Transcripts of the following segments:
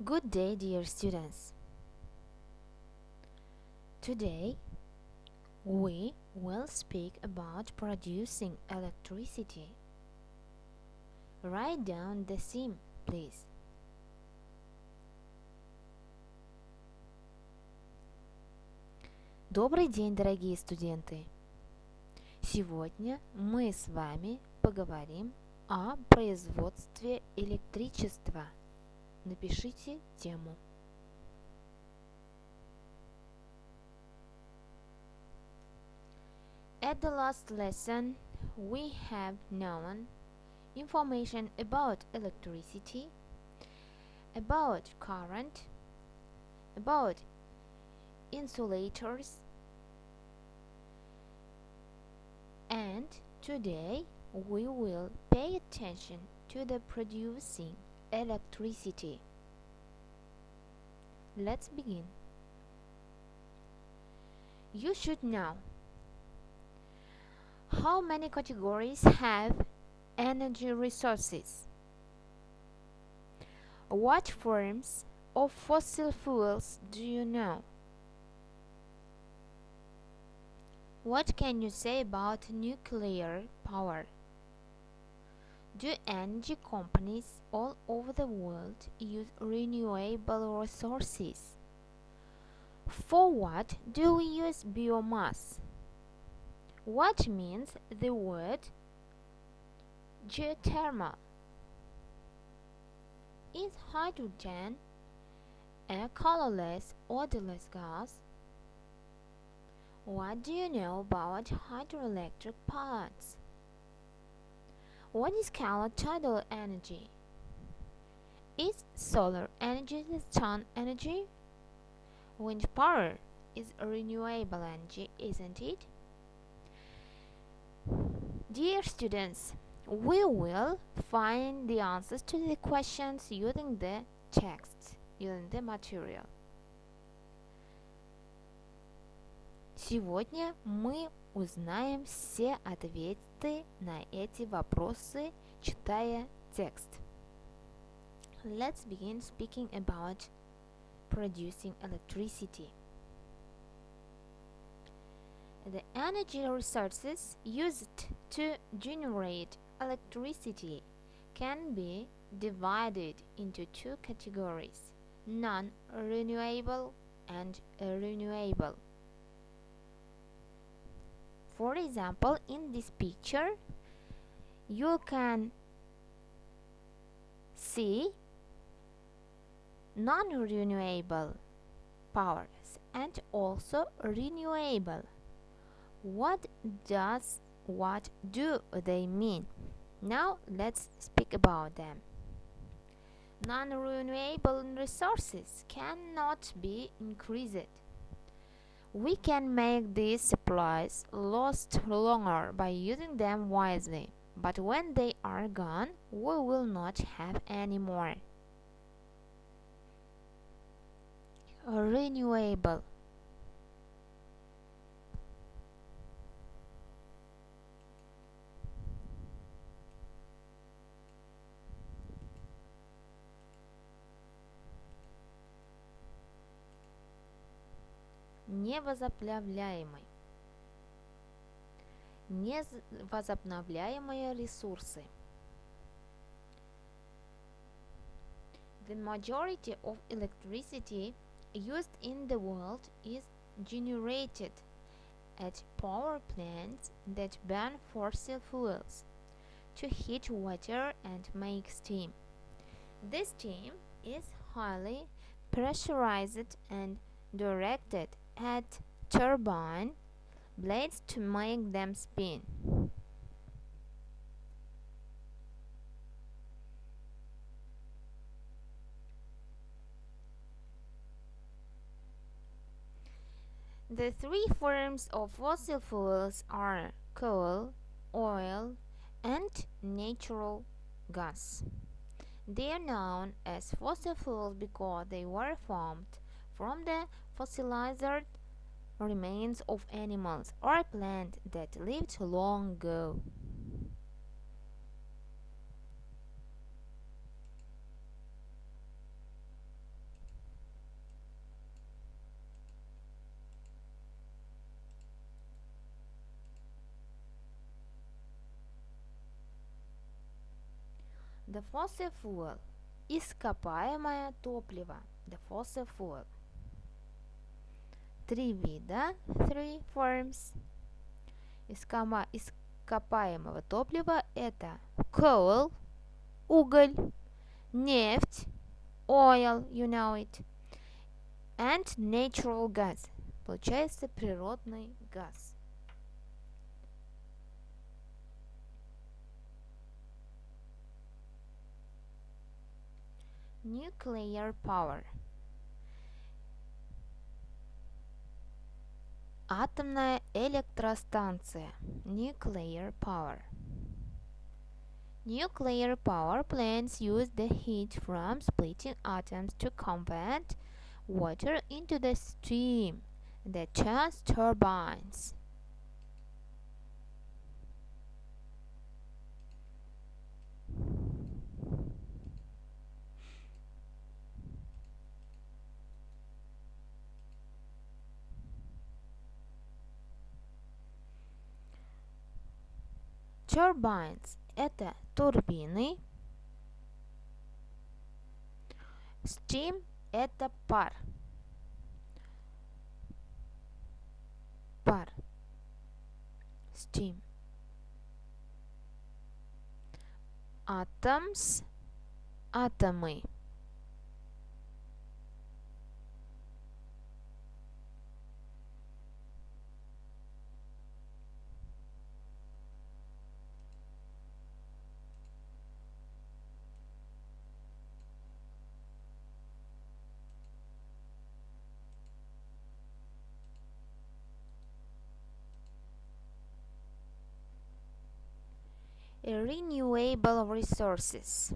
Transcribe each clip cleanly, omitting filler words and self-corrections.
Good day, dear students. Today we will speak about producing electricity. Write down the theme, please. Добрый день, дорогие студенты! Сегодня мы с вами поговорим о производстве электричества. Напишите тему. At the last lesson, we have known information about electricity, about current, about insulators, and today we will pay attention to the producing electricity. Let's begin. You should know how many categories have energy resources. What forms of fossil fuels do you know? What can you say about nuclear power? Do energy companies all over the world use renewable resources? For what do we use biomass? What means the word geothermal? Is hydrogen a colorless, odorless gas? What do you know about hydroelectric plants? What is called tidal energy? Is solar energy the sun energy? Wind power is a renewable energy, isn't it? Dear students, we will find the answers to the questions using the text, using the material. Сегодня мы узнаем все ответы на эти вопросы, читая текст. Let's begin speaking about producing electricity. The energy resources used to generate electricity can be divided into two categories: non-renewable and renewable. For example, in this picture, you can see non-renewable powers and also renewable. What do they mean? Now let's speak about them. Non-renewable resources cannot be increased. We can make these supplies last longer by using them wisely, but when they are gone, we will not have any more. Renewable. Невозобновляемый. Невозобновляемые ресурсы. The majority of electricity used in the world is generated at power plants that burn fossil fuels to heat water and make steam. This steam is highly pressurized and directed at turbine blades to make them spin. The three forms of fossil fuels are coal, oil, and natural gas. They are known as fossil fuels because they were formed from the fossilized remains of animals or plants that lived long ago. The fossil fuel. Ископаемое топливо. The fossil fuel. Три вида. Three forms. Ископаемого топлива это coal, уголь, нефть, oil, you know it, and natural gas. Получается природный газ. Nuclear power. Атомная электростанция. Nuclear power. Nuclear power plants use the heat from splitting atoms to convert water into the steam that turns turbines. Turbines – это турбины. Steam – это пар. Пар. Steam. Atoms – атомы. Renewable resources.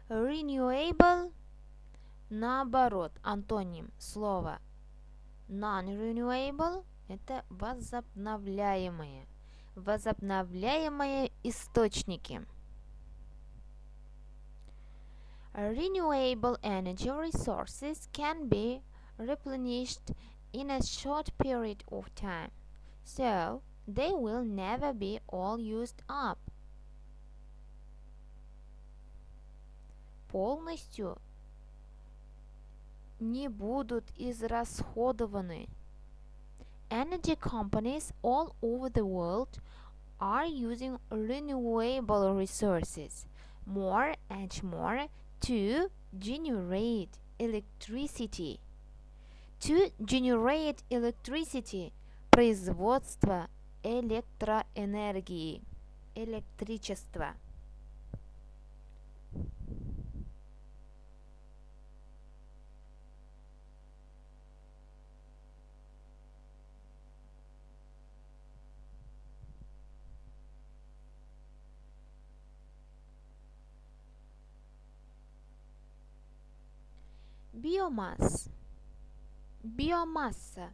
Renewable наоборот, антоним слова non-renewable это возобновляемые. Возобновляемые источники. Renewable energy resources can be replenished in a short period of time, so they will never be all used up. Полностью не будут израсходованы. Energy companies all over the world are using renewable resources more and more to generate electricity. To generate electricity – производство электроэнергии, электричества. Biomass. Biomassa.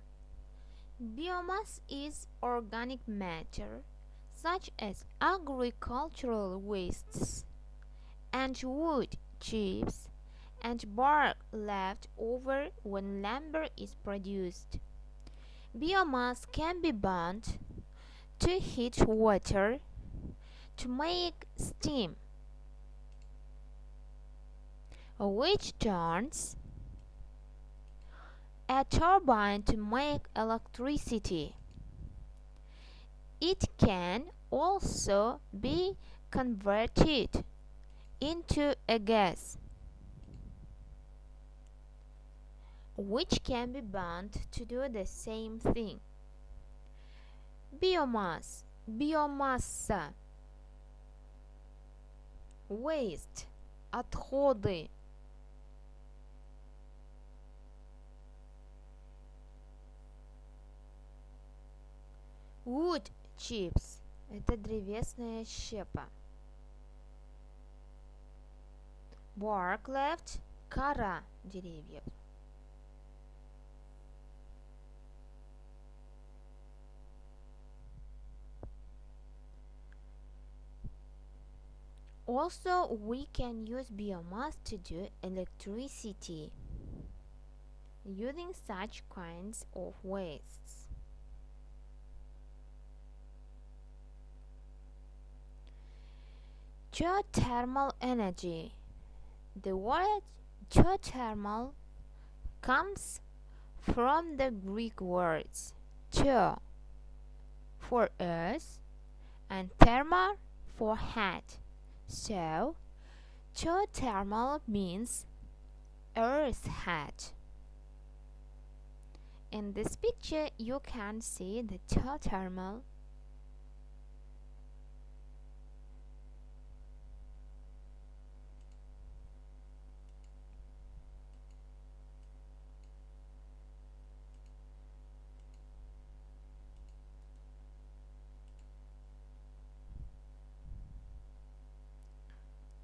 Biomass is organic matter such as agricultural wastes and wood chips and bark left over when lumber is produced. Biomass can be burned to heat water, to make steam, which turns a turbine to make electricity. It can also be converted into a gas, which can be burned to do the same thing. Biomass, биомасса. Waste, отходы. Wood chips – это древесная щепа. Bark left – кора деревьев. Also, we can use biomass to do electricity using such kinds of wastes. Geothermal energy. The word geothermal comes from the Greek words geo for earth and therma for heat. So, geothermal means earth heat. In this picture, you can see the geothermal.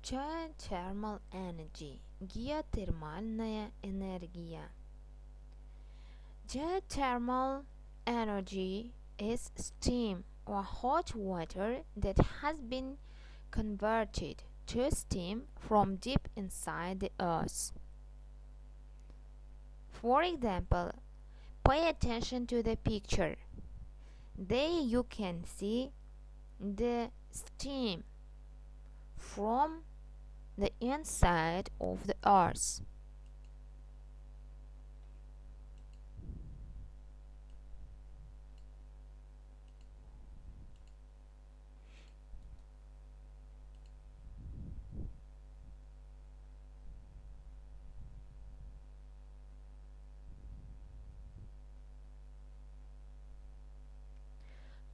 Geothermal energy. Геотермальная энергия. Geothermal energy is steam or hot water that has been converted to steam from deep inside the earth. For example, pay attention to the picture. There you can see the steam from the inside of the earth.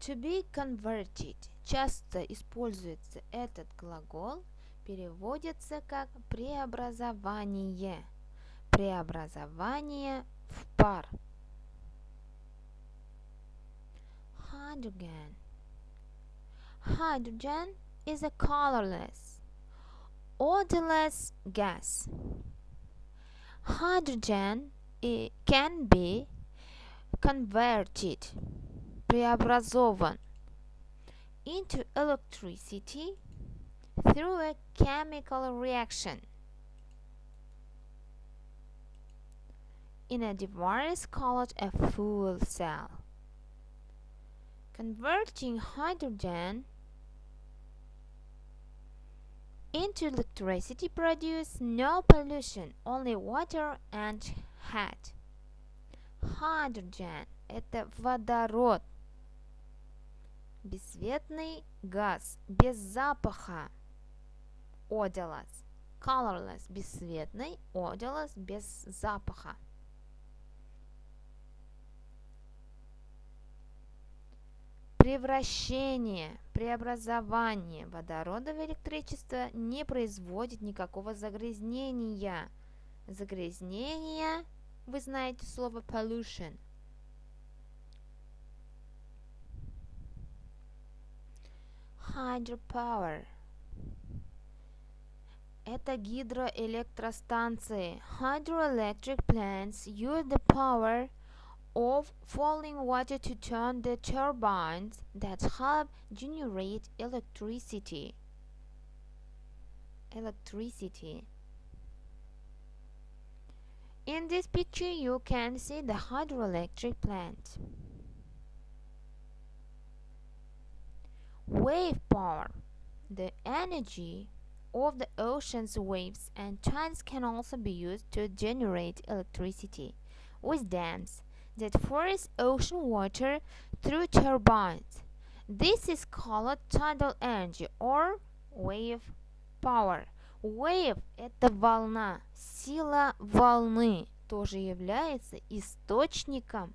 To be converted часто используется этот глагол, переводится как преобразование. Преобразование в пар. Hydrogen. Hydrogen is a colorless, odorless gas. Hydrogen can be converted, преобразован, into electricity through a chemical reaction in a device called a fuel cell. Converting hydrogen into electricity produces no pollution, only water and heat. Hydrogen – это водород, бесцветный газ, без запаха. Odorless. Colorless – бесцветный, odorless – без запаха. Превращение, преобразование водорода в электричество не производит никакого загрязнения. Загрязнение, вы знаете слово pollution. Hydropower. Это гидроэлектростанции. Hydroelectric plants use the power of falling water to turn the turbines that help generate electricity. In this picture you can see the hydroelectric plant. Wave power. The energy of the ocean's waves and tides can also be used to generate electricity with dams that force ocean water through turbines. This is called tidal energy or wave power. Wave – это волна. Сила волны тоже является источником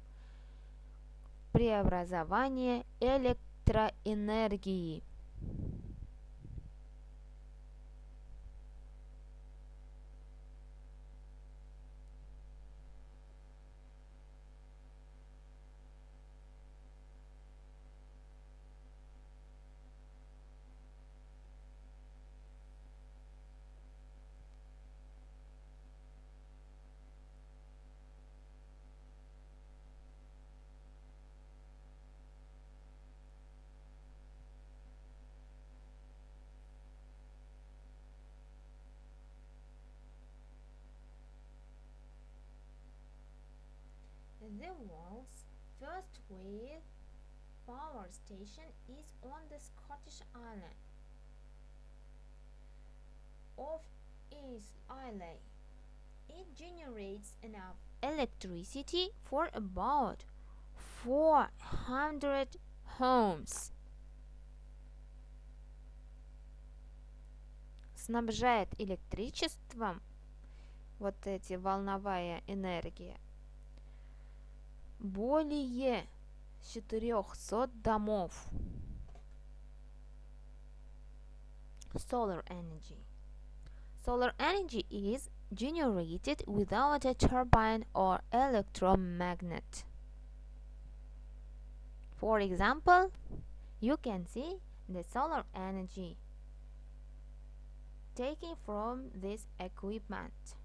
преобразования электроэнергии. The world's first wave power station is on the Scottish island. of its island. It generates enough electricity for about 400 homes. Снабжает электричеством вот эти волновая энергия более 400 домов. Solar energy. Solar energy is generated without a turbine or electromagnet. For example, you can see the solar energy taken from this equipment.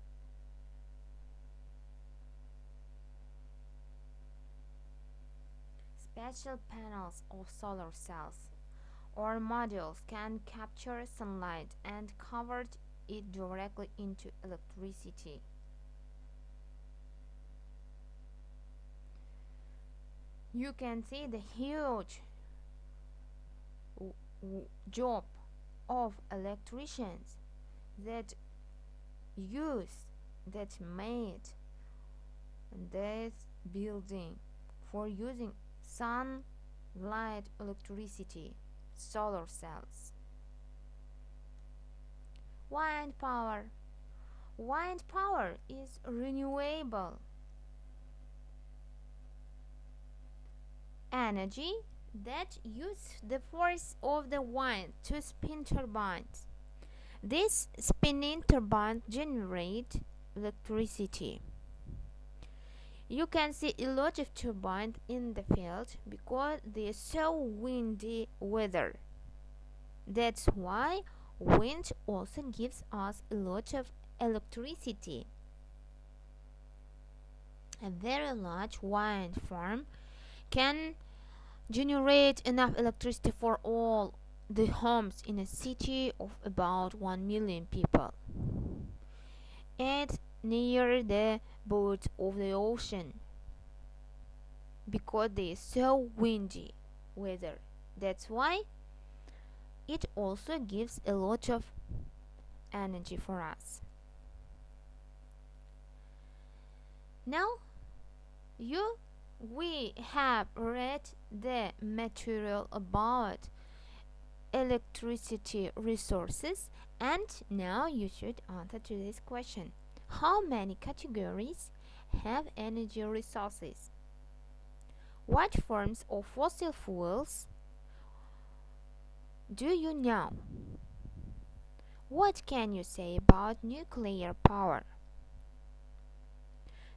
Special panels of solar cells or modules can capture sunlight and convert it directly into electricity. You can see the huge job of electricians that made this building for using sunlight electricity, solar cells. Wind power. Wind power is renewable energy that uses the force of the wind to spin turbines. These spinning turbines generate electricity. You can see a lot of turbines in the field because there is so windy weather. That's why wind also gives us a lot of electricity. A very large wind farm can generate enough electricity for all the homes in a city of about 1 million people. And near the borders of the ocean because there is so windy weather. That's why it also gives a lot of energy for us. Now we have read the material about electricity resources, and now you should answer to this question. How many categories have energy resources? What forms of fossil fuels do you know? What can you say about nuclear power?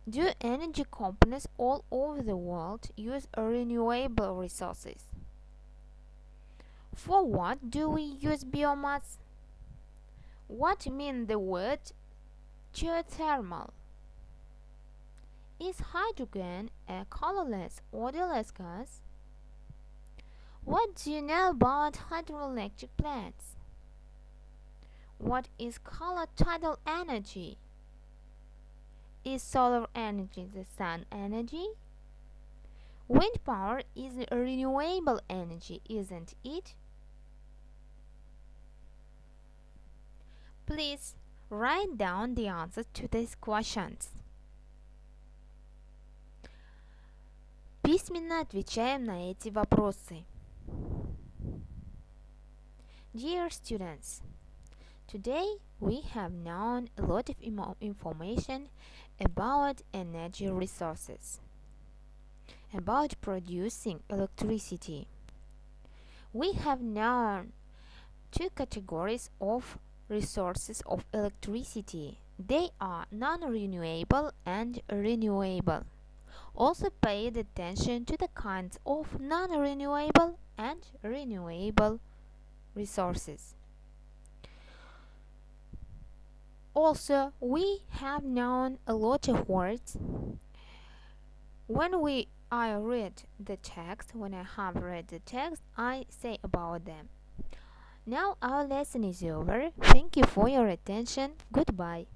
Do energy companies all over the world use renewable resources? For what do we use biomass? What means the word geothermal? Is hydrogen a colorless, odorless gas? What do you know about hydroelectric plants? What is color tidal energy? Is solar energy the sun energy? Wind power is a renewable energy, isn't it? Please write down the answers to these questions. Письменно отвечаем на эти вопросы. Dear students, today we have known a lot of information about energy resources, about producing electricity. We have known two categories of resources of electricity. They are non-renewable and renewable. Also paid attention to the kinds of non-renewable and renewable resources. Also, we have known a lot of words. When I read the text, I say about them. Now our lesson is over. Thank you for your attention. Goodbye.